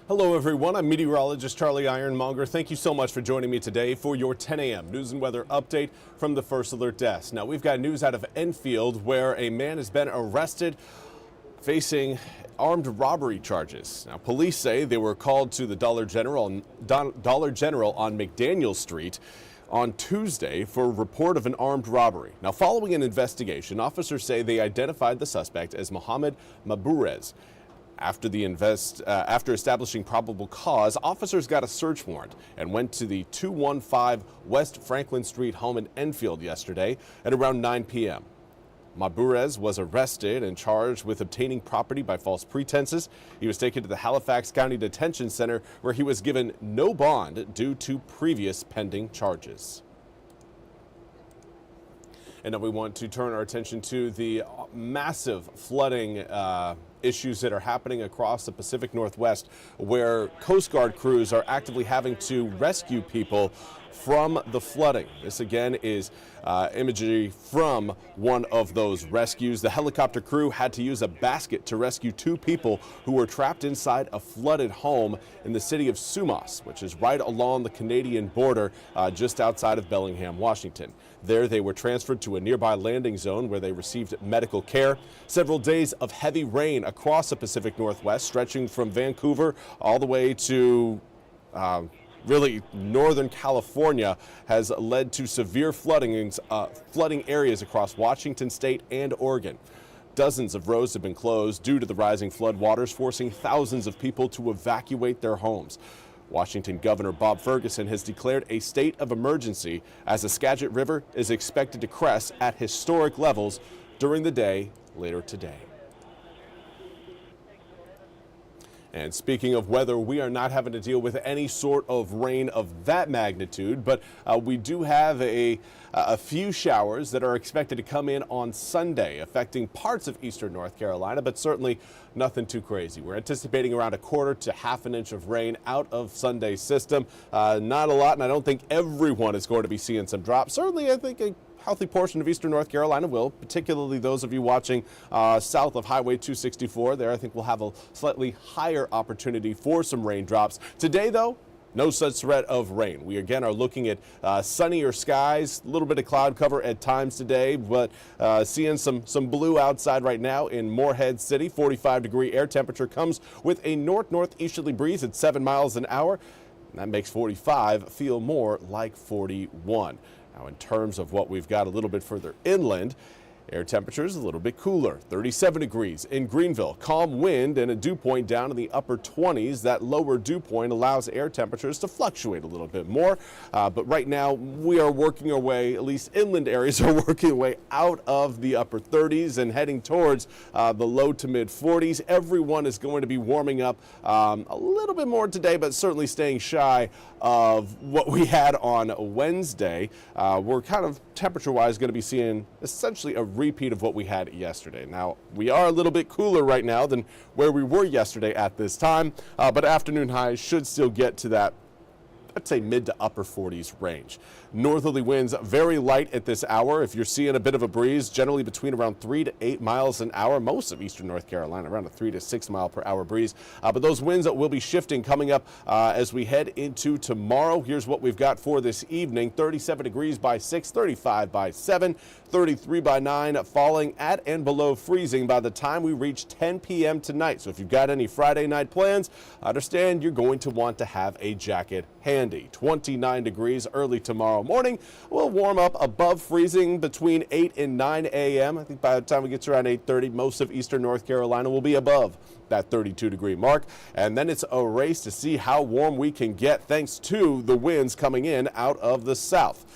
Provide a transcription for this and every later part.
Hello everyone, I'm Meteorologist Charlie Ironmonger. Thank you so much for joining me today for your 10 a.m. news and weather update from the First Alert Desk. Now we've got news out of Enfield where a man has been arrested facing armed robbery charges. Now police say they were called to the Dollar General on McDaniel Street on Tuesday for a report of an armed robbery. Now following an investigation, officers say they identified the suspect as Mohammed Mabourez. After establishing probable cause, officers got a search warrant and went to the 215 West Franklin Street home in Enfield yesterday at around 9 p.m. Mabourez was arrested and charged with obtaining property by false pretenses. He was taken to the Halifax County Detention Center where he was given no bond due to previous pending charges. And now we want to turn our attention to the massive flooding issues that are happening across the Pacific Northwest, where Coast Guard crews are actively having to rescue people from the flooding. This again is imagery from one of those rescues. The helicopter crew had to use a basket to rescue two people who were trapped inside a flooded home in the city of Sumas, which is right along the Canadian border just outside of Bellingham, Washington. There they were transferred to a nearby landing zone where they received medical care. Several days of heavy rain across the Pacific Northwest, stretching from Vancouver all the way to really northern California, has led to severe flooding areas across Washington state and Oregon. Dozens of roads have been closed due to the rising floodwaters, forcing thousands of people to evacuate their homes. Washington Governor Bob Ferguson has declared a state of emergency as the Skagit River is expected to crest at historic levels during the day later today. And speaking of weather, we are not having to deal with any sort of rain of that magnitude, but we do have a few showers that are expected to come in on Sunday, affecting parts of eastern North Carolina, but certainly nothing too crazy. We're anticipating around a quarter to half an inch of rain out of Sunday's system. Not a lot, and I don't think everyone is going to be seeing some drops. Certainly, I think a healthy portion of eastern North Carolina will, particularly those of you watching south of Highway 264. There, I think we'll have a slightly higher opportunity for some raindrops. Today, though, no such threat of rain. We again are looking at sunnier skies, a little bit of cloud cover at times today, but seeing some blue outside right now in Morehead City. 45-degree air temperature comes with a northeasterly breeze at 7 miles an hour. And that makes 45 feel more like 41. Now, in terms of what we've got a little bit further inland, air temperatures a little bit cooler. 37 degrees in Greenville. Calm wind and a dew point down in the upper 20s. That lower dew point allows air temperatures to fluctuate a little bit more. But right now we are working our way, at least inland areas are working their way out of the upper 30s and heading towards the low to mid 40s. Everyone is going to be warming up a little bit more today, but certainly staying shy of what we had on Wednesday. We're kind of temperature-wise going to be seeing essentially a repeat of what we had yesterday. Now, we are a little bit cooler right now than where we were yesterday at this time, but afternoon highs should still get to that, I'd say, mid to upper 40s range. Northerly winds very light at this hour. If you're seeing a bit of a breeze, generally between around 3 to 8 miles an hour. Most of eastern North Carolina around a 3 to 6 mile per hour breeze. But those winds will be shifting coming up as we head into tomorrow. Here's what we've got for this evening. 37 degrees by 6, 35 by 7, 33 by 9, falling at and below freezing by the time we reach 10 p.m. tonight. So if you've got any Friday night plans, understand you're going to want to have a jacket handy. 29 degrees early tomorrow morning. We'll warm up above freezing between 8 and 9 a.m. I think by the time we get to around 8:30, most of eastern North Carolina will be above that 32-degree mark. And then it's a race to see how warm we can get thanks to the winds coming in out of the south.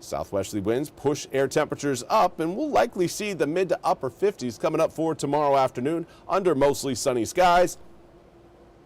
Southwesterly winds push air temperatures up, and we'll likely see the mid to upper 50s coming up for tomorrow afternoon under mostly sunny skies.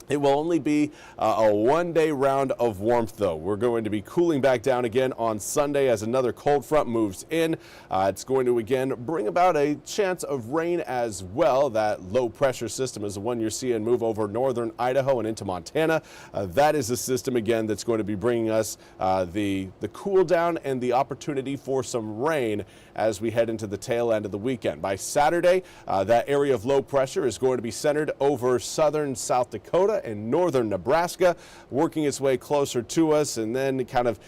It will only be a one-day round of warmth, though. We're going to be cooling back down again on Sunday as another cold front moves in. It's going to, again, bring about a chance of rain as well. That low-pressure system is the one you're seeing move over northern Idaho and into Montana. That is the system, again, that's going to be bringing us the cool down and the opportunity for some rain as we head into the tail end of the weekend. By Saturday, that area of low pressure is going to be centered over southern South Dakota. Dakota and northern Nebraska, working its way closer to us and then kind of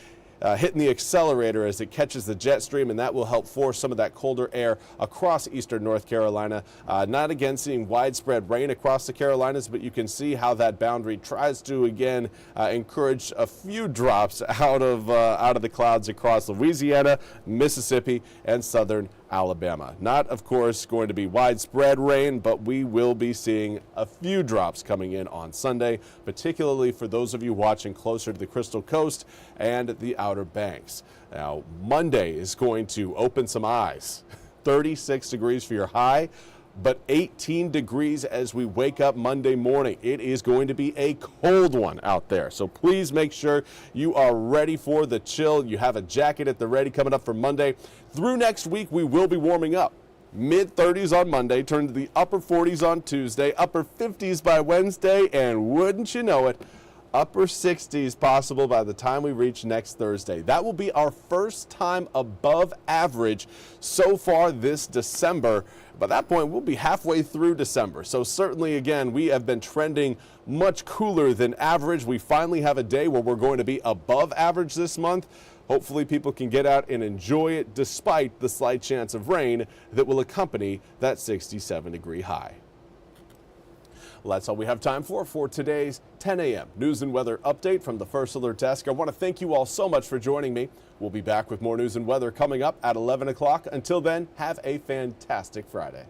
hitting the accelerator as it catches the jet stream, and that will help force some of that colder air across eastern North Carolina. Not again seeing widespread rain across the Carolinas, but you can see how that boundary tries to again encourage a few drops out of the clouds across Louisiana, Mississippi, and southern Alabama. Not, of course, going to be widespread rain, but we will be seeing a few drops coming in on Sunday, particularly for those of you watching closer to the Crystal Coast and the Outer Banks. Now, Monday is going to open some eyes. 36 degrees for your high, but 18 degrees as we wake up Monday morning. It is going to be a cold one out there, so please make sure you are ready for the chill. You have a jacket at the ready coming up for Monday. Through next week, we will be warming up. Mid-30s on Monday, turn to the upper 40s on Tuesday, upper 50s by Wednesday, and wouldn't you know it, upper 60s possible by the time we reach next Thursday. That will be our first time above average so far this December. By that point, we'll be halfway through December. So certainly, again, we have been trending much cooler than average. We finally have a day where we're going to be above average this month. Hopefully people can get out and enjoy it despite the slight chance of rain that will accompany that 67-degree high. Well, that's all we have time for today's 10 a.m. news and weather update from the First Alert Desk. I want to thank you all so much for joining me. We'll be back with more news and weather coming up at 11 o'clock. Until then, have a fantastic Friday.